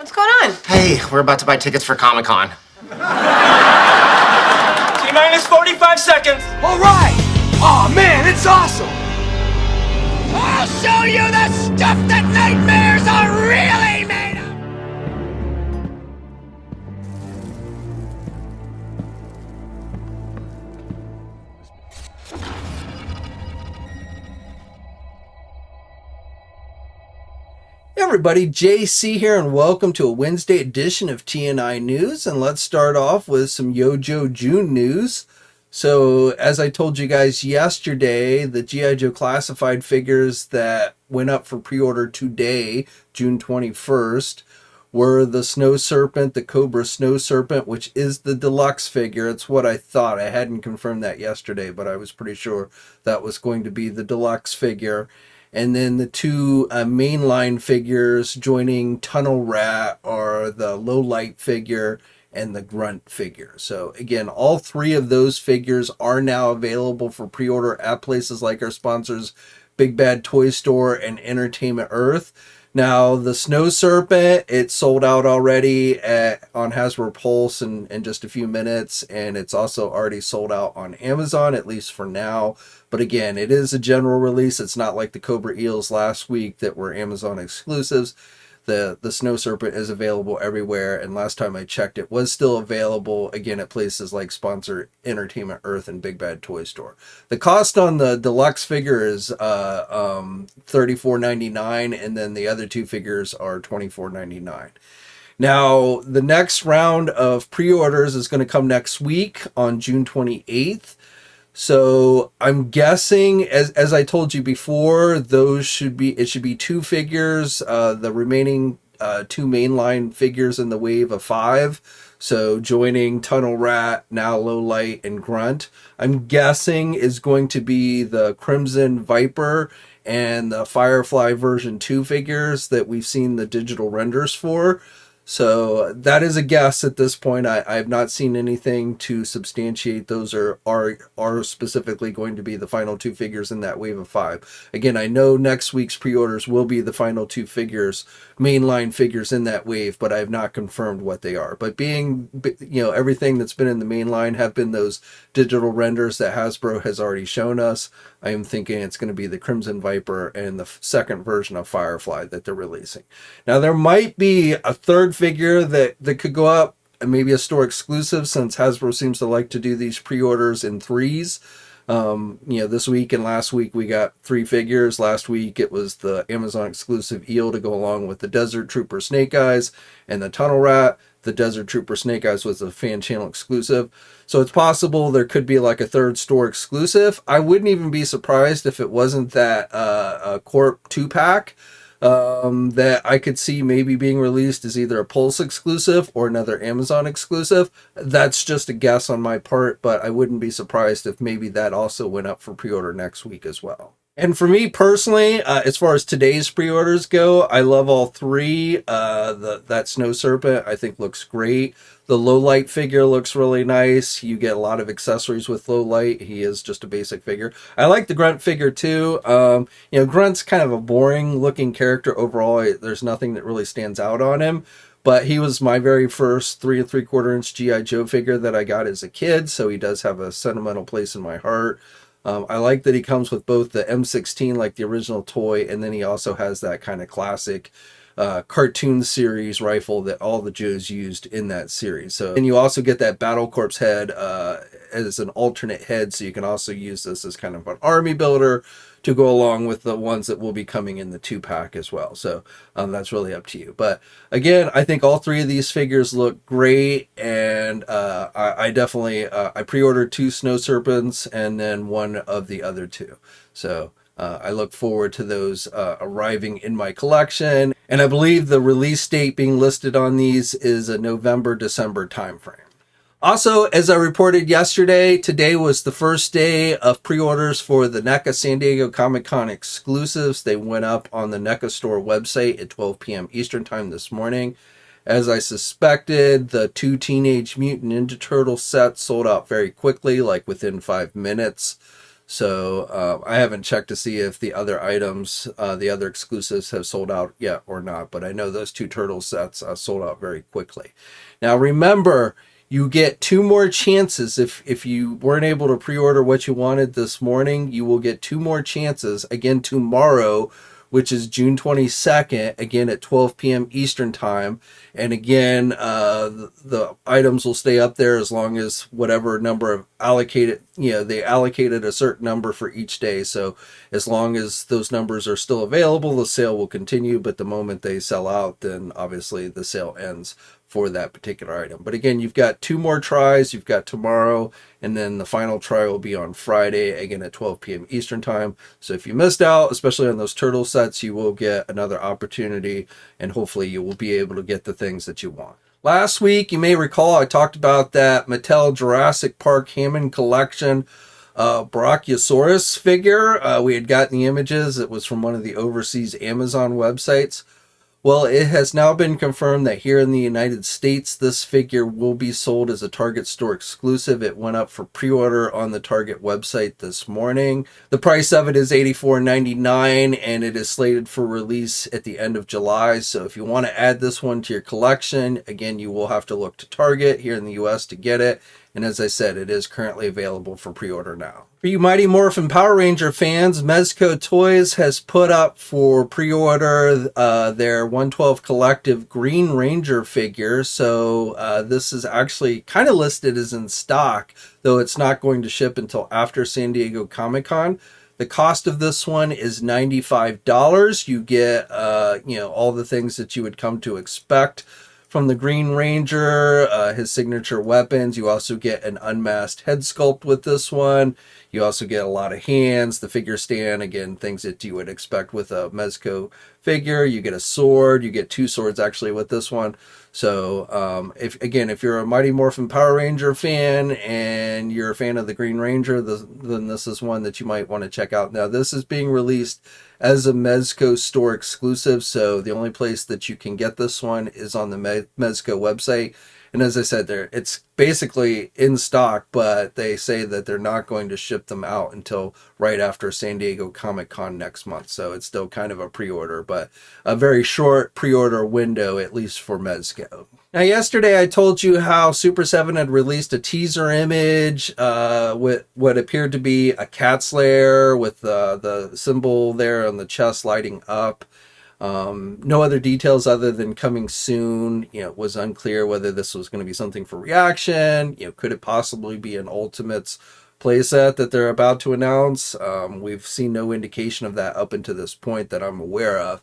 What's going on? Hey, we're about to buy tickets for Comic-Con. T-minus 45 seconds. All right. Oh man, it's awesome. I'll show you the stuff that nightmares are really made of. Hey everybody, JC here, and welcome to a Wednesday edition of TNI News. And let's start off with some Yojo June news. So, as I told you guys yesterday, the G.I. Joe classified figures that went up for pre-order today, June 21st, were the Snow Serpent, the Cobra Snow Serpent, which is the deluxe figure. It's what I thought. I hadn't confirmed that yesterday, but I was pretty sure that was going to be the deluxe figure. And then the two mainline figures joining Tunnel Rat are the Low Light figure and the Grunt figure. So again, all three of those figures are now available for pre-order at places like our sponsors, Big Bad Toy Store and Entertainment Earth. Now, the Snow Serpent, it sold out already on Hasbro Pulse in just a few minutes, and it's also already sold out on Amazon, at least for now. But again, it is a general release. It's not like the Cobra Eels last week that were Amazon exclusives. The Snow Serpent is available everywhere, and last time I checked, it was still available, again, at places like sponsor Entertainment Earth and Big Bad Toy Store. The cost on the deluxe figure is $34.99, and then the other two figures are $24.99. Now, the next round of pre-orders is going to come next week on June 28th. So I'm guessing, as I told you before, it should be two figures, the remaining two mainline figures in the wave of 5. So joining Tunnel Rat, now Low Light, and Grunt, I'm guessing is going to be the Crimson Viper and the Firefly version 2 figures that we've seen the digital renders for. So that is a guess at this point. I have not seen anything to substantiate those are specifically going to be the final two figures in that wave of 5. Again, I know next week's pre-orders will be the final two figures, mainline figures in that wave, but I have not confirmed what they are. But being, everything that's been in the mainline have been those digital renders that Hasbro has already shown us. I am thinking it's going to be the Crimson Viper and the second version of Firefly that they're releasing. Now, there might be a third figure that could go up, and maybe a store exclusive, since Hasbro seems to like to do these pre-orders in threes. This week and last week we got 3 figures. Last week it was the Amazon exclusive eel to go along with the Desert Trooper Snake Eyes and the Tunnel Rat. The Desert Trooper Snake Eyes was a fan channel exclusive. So it's possible there could be like a third store exclusive. I wouldn't even be surprised if it wasn't that Corp 2-pack that I could see maybe being released as either a Pulse exclusive or another Amazon exclusive. That's just a guess on my part, but I wouldn't be surprised if maybe that also went up for pre-order next week as well. And for me personally, as far as today's pre-orders go, I love all three. That Snow Serpent I think looks great. The Low Light figure looks really nice. You get a lot of accessories with Low Light. He is just a basic figure. I like the Grunt figure too. Grunt's kind of a boring looking character overall. There's nothing that really stands out on him. But he was my very first 3 3/4 inch G.I. Joe figure that I got as a kid, so he does have a sentimental place in my heart. I like that he comes with both the M16, like the original toy, and then he also has that kind of classic cartoon series rifle that all the Joes used in that series. So, and you also get that Battle Corps head as an alternate head, so you can also use this as kind of an army builder to go along with the ones that will be coming in the 2-pack as well. So that's really up to you. But again, I think all three of these figures look great, and I definitely I pre-ordered 2 Snow Serpents and then one of the other 2. So I look forward to those arriving in my collection. And I believe the release date being listed on these is a November-December timeframe. Also, as I reported yesterday, today was the first day of pre-orders for the NECA San Diego Comic-Con exclusives. They went up on the NECA store website at 12 p.m. Eastern Time this morning. As I suspected, the 2 Teenage Mutant Ninja Turtle sets sold out very quickly, like within 5 minutes. So I haven't checked to see if the other items, the other exclusives have sold out yet or not, but I know those 2 turtle sets sold out very quickly. Now remember, you get 2 more chances. If you weren't able to pre-order what you wanted this morning, you will get 2 more chances again tomorrow, which is June 22nd, again at 12 p.m. Eastern Time. And again, the items will stay up there as long as whatever number of allocated, they allocated a certain number for each day. So as long as those numbers are still available, the sale will continue. But the moment they sell out, then obviously the sale ends for that particular item. But again, you've got 2 more tries. You've got tomorrow, and then the final try will be on Friday, again at 12 p.m. Eastern Time. So if you missed out, especially on those turtle sets, you will get another opportunity, and hopefully you will be able to get the things that you want. Last week, you may recall, I talked about that Mattel Jurassic Park Hammond collection Brachiosaurus figure. We had gotten the images. It was from one of the overseas Amazon websites. Well, it has now been confirmed that here in the United States, this figure will be sold as a Target store exclusive. It went up for pre-order on the Target website this morning. The price of it is $84.99, and it is slated for release at the end of July. So if you want to add this one to your collection, again, you will have to look to Target here in the US to get it. And as I said, it is currently available for pre-order now. For you Mighty Morphin Power Ranger fans, Mezco Toys has put up for pre-order their 112 Collective Green Ranger figure. So this is actually kind of listed as in stock, though it's not going to ship until after San Diego Comic-Con. The cost of this one is $95. You get all the things that you would come to expect from the Green Ranger, his signature weapons. You also get an unmasked head sculpt with this one. You also get a lot of hands, the figure stand, again, things that you would expect with a Mezco figure. You get a sword. You get 2 swords actually with this one. So if you're a Mighty Morphin Power Ranger fan and you're a fan of the Green Ranger, then this is one that you might want to check out. Now, this is being released as a Mezco store exclusive, so the only place that you can get this one is on the Mezco website. And as I said, it's basically in stock, but they say that they're not going to ship them out until right after San Diego Comic-Con next month. So it's still kind of a pre-order, but a very short pre-order window, at least for Mezco. Now, yesterday I told you how Super 7 had released a teaser image with what appeared to be a cat's lair with the symbol there on the chest lighting up. No other details other than coming soon. It was unclear whether this was going to be something for reaction. Could it possibly be an Ultimates playset that they're about to announce? We've seen no indication of that up until this point that I'm aware of.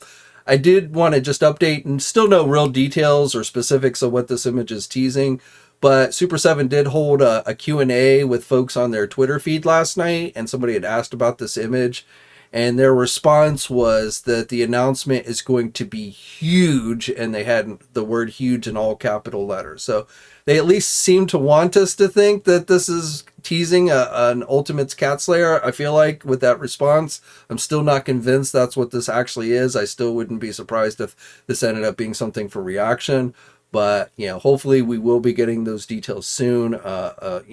I did want to just update, and still no real details or specifics of what this image is teasing, but Super 7 did hold a Q&A with folks on their Twitter feed last night, and somebody had asked about this image. And their response was that the announcement is going to be huge, and they had the word huge in all capital letters. So they at least seem to want us to think that this is teasing an Ultimates Cat Slayer. I feel like with that response, I'm still not convinced that's what this actually is. I still wouldn't be surprised if this ended up being something for reaction. But, hopefully we will be getting those details soon. A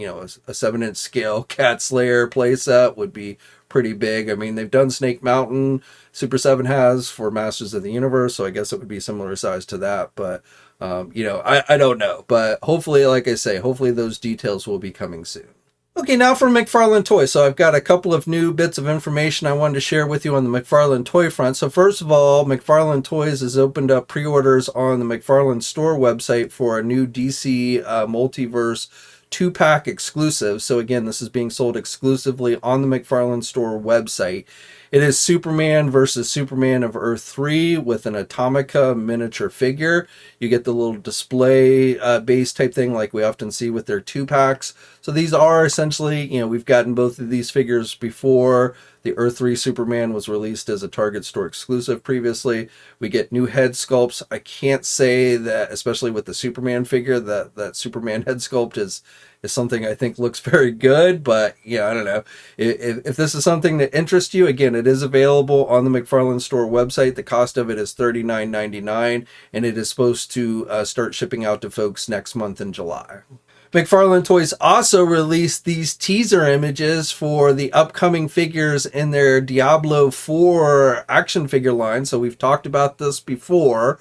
7-inch scale Cat Slayer playset would be pretty big. I mean, they've done Snake Mountain, Super 7 has, for Masters of the Universe, so I guess it would be similar size to that. But, I don't know. But hopefully, like I say, hopefully those details will be coming soon. Okay, now for McFarlane Toys. So I've got a couple of new bits of information I wanted to share with you on the McFarlane Toy front. So first of all, McFarlane Toys has opened up pre-orders on the McFarlane store website for a new DC Multiverse 2-pack exclusive. So again, this is being sold exclusively on the McFarlane store website. It is Superman versus Superman of Earth 3 with an Atomica miniature figure. You get the little display base type thing like we often see with their 2-packs. So these are essentially, we've gotten both of these figures before. The Earth 3 Superman was released as a Target store exclusive previously. We get new head sculpts. I can't say that, especially with the Superman figure, that Superman head sculpt is something I think looks very good, but I don't know. If this is something that interests you, again, it is available on the McFarlane store website. The cost of it is $39.99, and it is supposed to start shipping out to folks next month in July. McFarlane Toys also released these teaser images for the upcoming figures in their Diablo 4 action figure line. So we've talked about this before.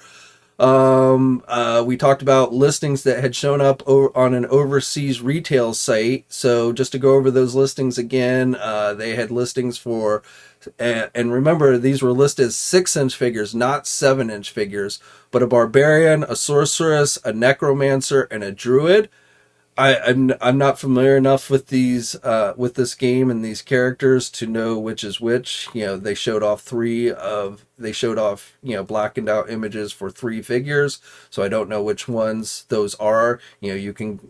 We talked about listings that had shown up on an overseas retail site. So just to go over those listings again, they had listings for, and remember, these were listed as 6-inch figures, not 7-inch figures, but a barbarian, a sorceress, a necromancer, and a druid. I'm not familiar enough with these with this game and these characters to know which is which. You know, they showed off blackened out images for 3 figures, so I don't know which ones those are. You know, you can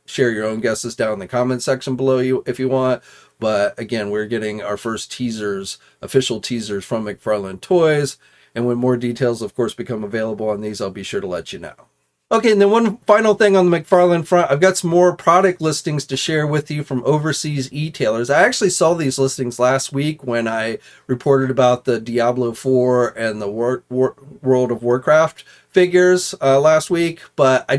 share your own guesses down in the comment section below if you want. But again, we're getting our first teasers, official teasers from McFarlane Toys, and when more details, of course, become available on these, I'll be sure to let you know. Okay, and then one final thing on the McFarlane front, I've got some more product listings to share with you from overseas e-tailers. I actually saw these listings last week when I reported about the Diablo 4 and the World of Warcraft figures last week, but I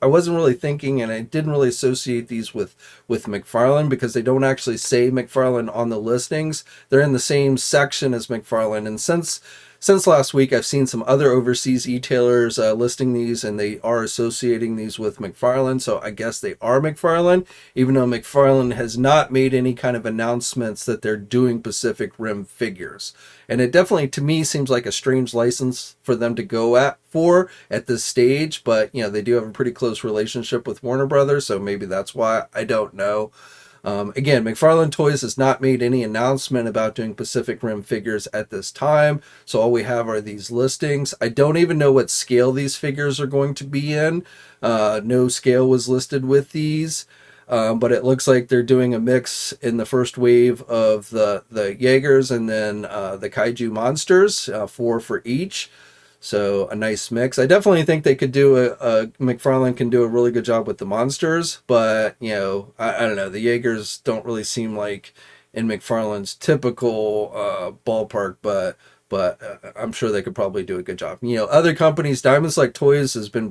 wasn't really thinking, and I didn't really associate these with McFarlane because they don't actually say McFarlane on the listings. They're in the same section as McFarlane, and since last week, I've seen some other overseas e-tailers listing these, and they are associating these with McFarlane, so I guess they are McFarlane, even though McFarlane has not made any kind of announcements that they're doing Pacific Rim figures. And it definitely, to me, seems like a strange license for them to go at this stage, but, you know, they do have a pretty close relationship with Warner Brothers, so maybe that's why. I don't know. Again, McFarlane Toys has not made any announcement about doing Pacific Rim figures at this time, so all we have are these listings. I don't even know what scale these figures are going to be in. No scale was listed with these, but it looks like they're doing a mix in the first wave of the Jaegers and then the Kaiju monsters, 4 for each. So a nice mix. I definitely think they could do McFarlane can do a really good job with the monsters, but, you know, I don't know. The Jaegers don't really seem like in McFarlane's typical ballpark, but I'm sure they could probably do a good job. You know, other companies, Diamond Select Toys has been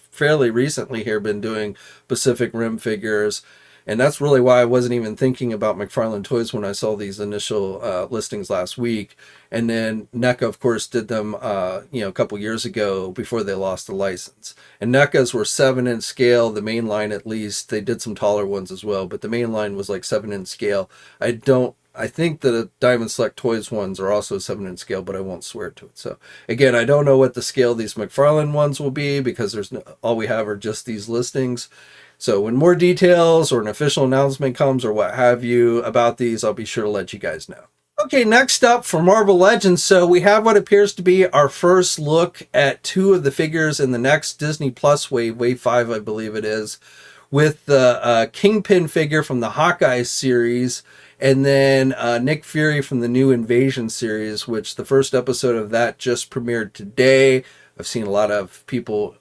fairly recently here been doing Pacific Rim figures. And that's really why I wasn't even thinking about McFarlane Toys when I saw these initial listings last week. And then NECA, of course, did them, a couple years ago before they lost the license. And NECAs were 7-inch scale, the main line at least. They did some taller ones as well, but the main line was like 7-inch scale. I think the Diamond Select Toys ones are also 7-inch scale, but I won't swear to it. So again, I don't know what the scale these McFarlane ones will be because all we have are just these listings. So when more details or an official announcement comes or what have you about these, I'll be sure to let you guys know. Okay, next up for Marvel Legends. So we have what appears to be our first look at 2 of the figures in the next Disney Plus wave 5, I believe it is, with the Kingpin figure from the Hawkeye series, and then Nick Fury from the new Invasion series, which the first episode of that just premiered today. I've seen a lot of people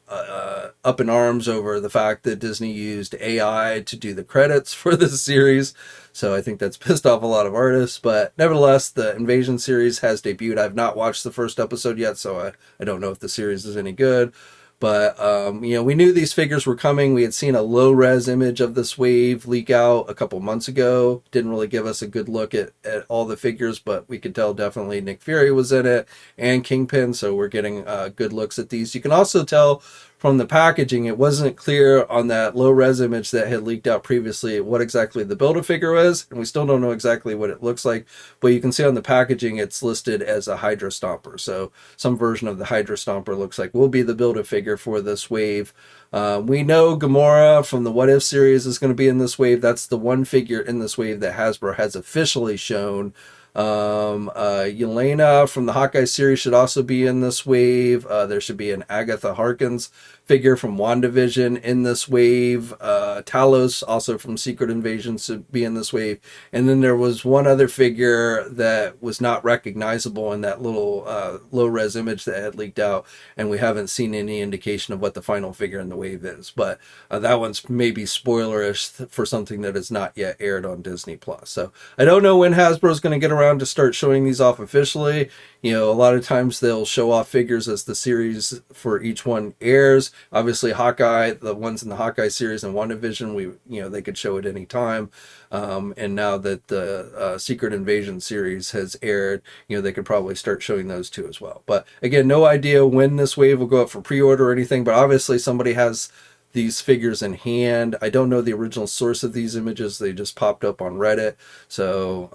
up in arms over the fact that Disney used AI to do the credits for this series. So I think that's pissed off a lot of artists. But nevertheless, the Invasion series has debuted. I've not watched the first episode yet, so I don't know if the series is any good. But, we knew these figures were coming. We had seen a low-res image of this wave leak out a couple months ago. Didn't really give us a good look at all the figures, but we could tell definitely Nick Fury was in it and Kingpin, so we're getting good looks at these. You can also tell from the packaging, it wasn't clear on that low-res image that had leaked out previously what exactly the Build-A-Figure is, and we still don't know exactly what it looks like, but you can see on the packaging it's listed as a Hydra Stomper, so some version of the Hydra Stomper looks like will be the Build-A-Figure for this wave. We know Gamora from the What If series is going to be in this wave. That's the one figure in this wave that Hasbro has officially shown. Yelena from the Hawkeye series should also be in this wave. There should be an Agatha Harkins figure from WandaVision in this wave. Talos, also from Secret Invasion, should be in this wave. And then there was one other figure that was not recognizable in that little low-res image that had leaked out, and we haven't seen any indication of what the final figure in the wave is. But that one's maybe spoilerish for something that has not yet aired on Disney+. So I don't know when Hasbro's going to get around around to start showing these off officially. You know, a lot of times they'll show off figures as the series for each one airs. Obviously, Hawkeye, the ones in the Hawkeye series and WandaVision, they could show at any time. And now that the Secret Invasion series has aired, they could probably start showing those too as well. But again, no idea when this wave will go up for pre-order or anything, but obviously somebody has these figures in hand. I don't know the original source of these images. They just popped up on Reddit. So,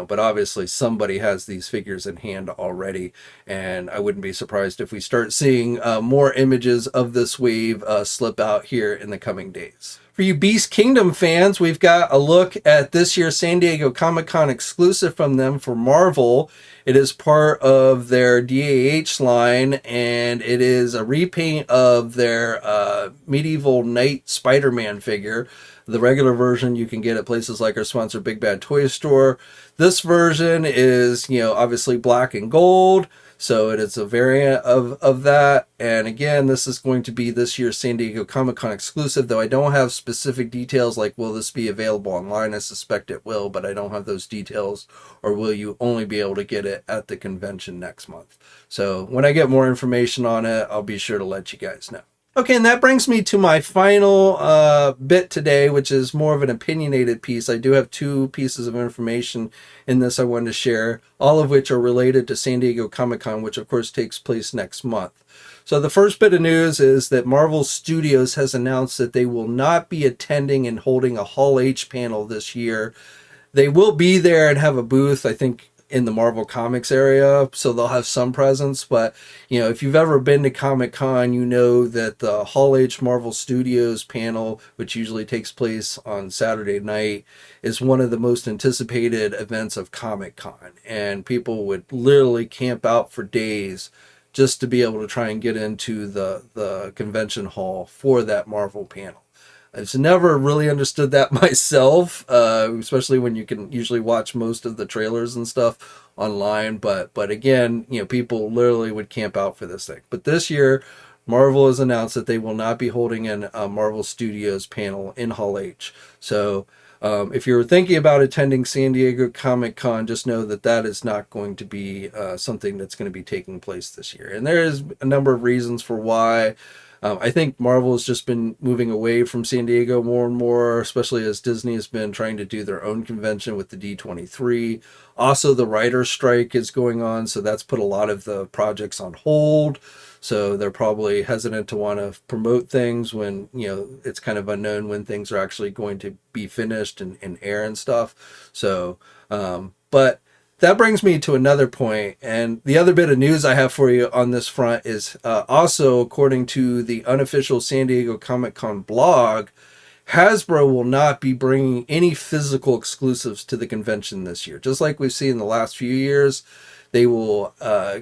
but obviously somebody has these figures in hand already. And I wouldn't be surprised if we start seeing more images of this wave slip out here in the coming days. For you Beast Kingdom fans, we've got a look at this year's San Diego Comic-Con exclusive from them for Marvel. It is part of their DAH line, and it is a repaint of their Medieval Knight Spider-Man figure. The regular version you can get at places like our sponsor Big Bad Toy Store. This version is, obviously black and gold. So it is a variant of that. And again, this is going to be this year's San Diego Comic-Con exclusive, though I don't have specific details like will this be available online. I suspect it will, but I don't have those details. Or will you only be able to get it at the convention next month? So when I get more information on it, I'll be sure to let you guys know. Okay, and that brings me to my final bit today, which is more of an opinionated piece. I do have 2 pieces of information in this I wanted to share, all of which are related to San Diego Comic-Con, which of course takes place next month. So the first bit of news is that Marvel Studios has announced that they will not be attending and holding a Hall H panel this year. They will be there and have a booth, I think, in the Marvel Comics area, so they'll have some presence. But if you've ever been to Comic-Con, you know that the Hall H Marvel Studios panel, which usually takes place on Saturday night, is one of the most anticipated events of Comic-Con, and people would literally camp out for days just to be able to try and get into the convention hall for that Marvel panel. I've never really understood that myself, especially when you can usually watch most of the trailers and stuff online. But again, people literally would camp out for this thing. But this year, Marvel has announced that they will not be holding a Marvel Studios panel in Hall H. So if you're thinking about attending San Diego Comic-Con, just know that that is not going to be something that's going to be taking place this year. And there is a number of reasons for why. I think Marvel has just been moving away from San Diego more and more, especially as Disney has been trying to do their own convention with the D23. Also, the writer's strike is going on, so that's put a lot of the projects on hold. So they're probably hesitant to want to promote things when, it's kind of unknown when things are actually going to be finished and air and stuff. So, but that brings me to another point, and the other bit of news I have for you on this front is also, according to the unofficial San Diego Comic-Con blog, Hasbro will not be bringing any physical exclusives to the convention this year. Just like we've seen in the last few years, they will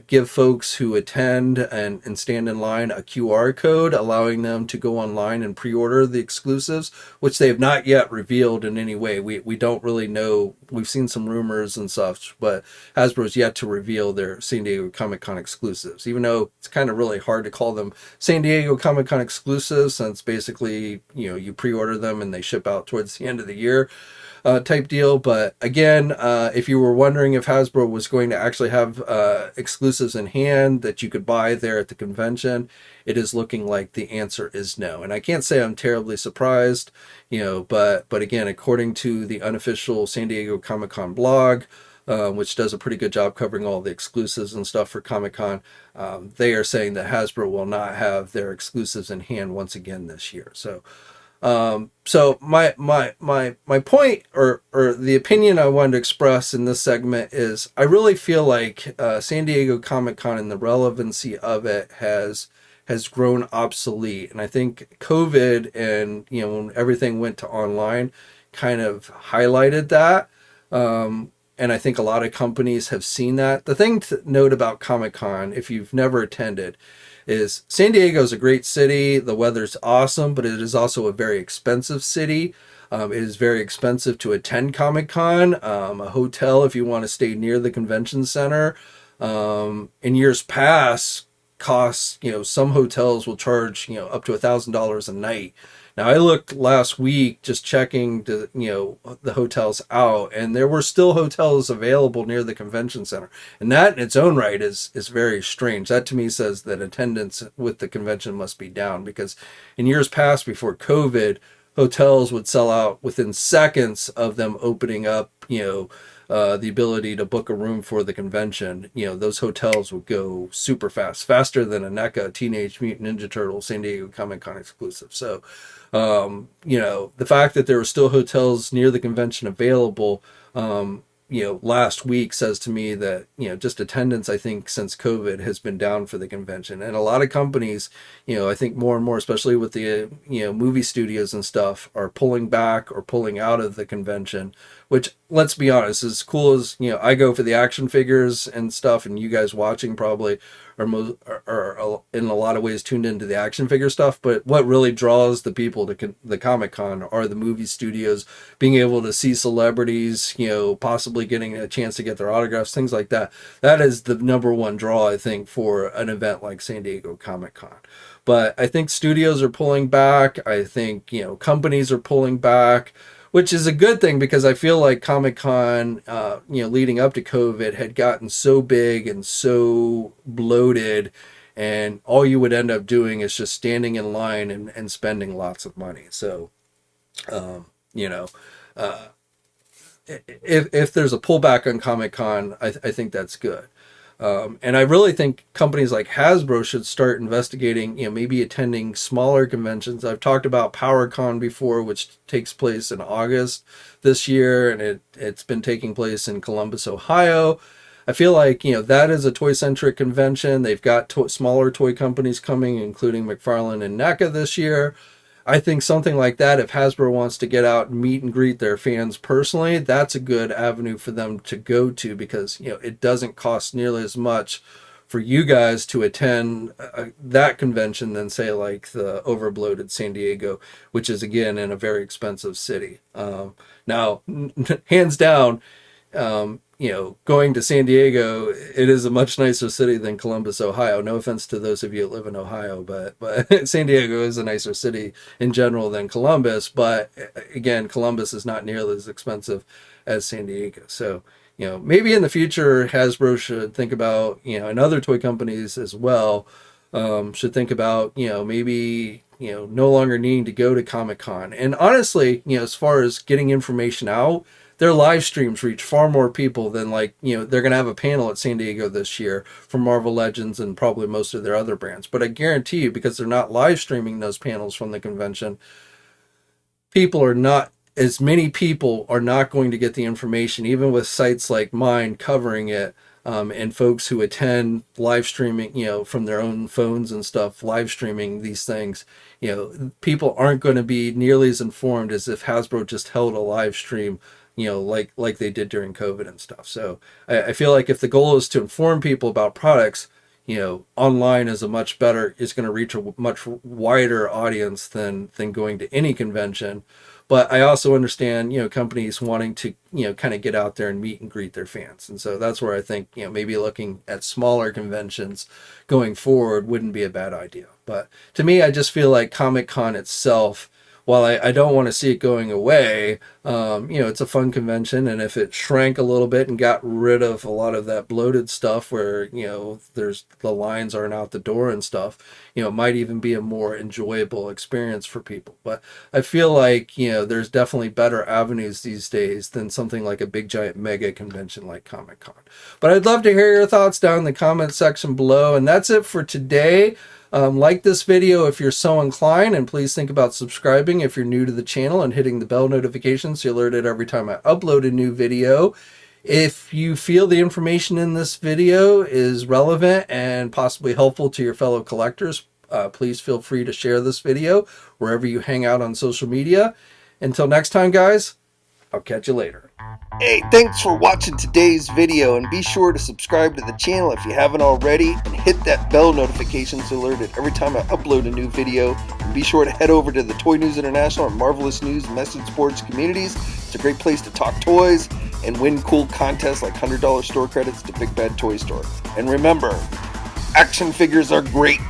give folks who attend and stand in line a QR code, allowing them to go online and pre-order the exclusives, which they have not yet revealed in any way. We don't really know. We've seen some rumors and such, but Hasbro's yet to reveal their San Diego Comic-Con exclusives, even though it's kind of really hard to call them San Diego Comic-Con exclusives, since basically, you pre-order them and they ship out towards the end of the year. Type deal. But again, if you were wondering if Hasbro was going to actually have exclusives in hand that you could buy there at the convention, it is looking like the answer is no. And I can't say I'm terribly surprised, but again, according to the unofficial San Diego Comic-Con blog, which does a pretty good job covering all the exclusives and stuff for Comic-Con, they are saying that Hasbro will not have their exclusives in hand once again this year. So my point or the opinion I wanted to express in this segment is I really feel like San Diego Comic-Con and the relevancy of it has grown obsolete. And I think COVID and, when everything went to online kind of highlighted that. And I think a lot of companies have seen that. The thing to note about Comic-Con, if you've never attended, is San Diego is a great city. The weather's awesome, but it is also a very expensive city. It is very expensive to attend Comic-Con. A hotel, if you want to stay near the convention center, in years past, costs, some hotels will charge, up to $1,000 a night Now, I looked last week just checking the hotels out, and there were still hotels available near the convention center. And that in its own right is very strange. That to me says that attendance with the convention must be down, because in years past before COVID, hotels would sell out within seconds of them opening up, the ability to book a room for the convention. Those hotels would go super fast, faster than a NECA, Teenage Mutant Ninja Turtles, San Diego Comic-Con exclusive. So, the fact that there were still hotels near the convention available, last week says to me that, just attendance, I think, since COVID has been down for the convention. And a lot of companies, I think more and more, especially with the, movie studios and stuff, are pulling back or pulling out of the convention, which, let's be honest, as cool as, I go for the action figures and stuff, and you guys watching probably are in a lot of ways tuned into the action figure stuff. But what really draws the people to the Comic-Con are the movie studios, being able to see celebrities, possibly getting a chance to get their autographs, things like that. That is the number one draw, I think, for an event like San Diego Comic-Con. But I think studios are pulling back. I think, companies are pulling back, which is a good thing, because I feel like Comic-Con, leading up to COVID, had gotten so big and so bloated, and all you would end up doing is just standing in line and spending lots of money. So, if there's a pullback on Comic-Con, I think that's good. And I really think companies like Hasbro should start investigating, maybe attending smaller conventions. I've talked about PowerCon before, which takes place in August this year, and it's been taking place in Columbus, Ohio. I feel like, that is a toy-centric convention. They've got smaller toy companies coming, including McFarlane and NECA this year. I think something like that, if Hasbro wants to get out and meet and greet their fans personally, that's a good avenue for them to go to, because, it doesn't cost nearly as much for you guys to attend that convention than, say, like the overbloated San Diego, which is, again, in a very expensive city. Now, hands down, going to San Diego, it is a much nicer city than Columbus, Ohio. No offense to those of you that live in Ohio, but San Diego is a nicer city in general than Columbus. But again, Columbus is not nearly as expensive as San Diego. So, maybe in the future, Hasbro should think about, and other toy companies as well, should think about, maybe, no longer needing to go to Comic-Con. And honestly, as far as getting information out, their live streams reach far more people than, they're going to have a panel at San Diego this year for Marvel Legends and probably most of their other brands. But I guarantee you, because they're not live streaming those panels from the convention, as many people are not going to get the information, even with sites like mine covering it, and folks who attend live streaming, from their own phones and stuff, live streaming these things. People aren't going to be nearly as informed as if Hasbro just held a live stream, like they did during COVID and stuff. So I feel like if the goal is to inform people about products, online is going to reach a much wider audience than going to any convention. But I also understand, companies wanting to, kind of get out there and meet and greet their fans. And so that's where I think, maybe looking at smaller conventions going forward wouldn't be a bad idea. But to me, I just feel like Comic-Con itself, while I don't want to see it going away, it's a fun convention. And if it shrank a little bit and got rid of a lot of that bloated stuff where, the lines aren't out the door and stuff, it might even be a more enjoyable experience for people. But I feel like, there's definitely better avenues these days than something like a big giant mega convention like Comic-Con. But I'd love to hear your thoughts down in the comment section below. And that's it for today. Like this video if you're so inclined, and please think about subscribing if you're new to the channel and hitting the bell notification so you're alerted every time I upload a new video. If you feel the information in this video is relevant and possibly helpful to your fellow collectors, please feel free to share this video wherever you hang out on social media. Until next time, guys, I'll catch you later. Hey, thanks for watching today's video, and be sure to subscribe to the channel if you haven't already, and hit that bell notification so alerted every time I upload a new video. And be sure to head over to the Toy News International and Marvelous News message boards communities. It's a great place to talk toys and win cool contests like $100 store credits to Big Bad Toy Store. And remember, action figures are great.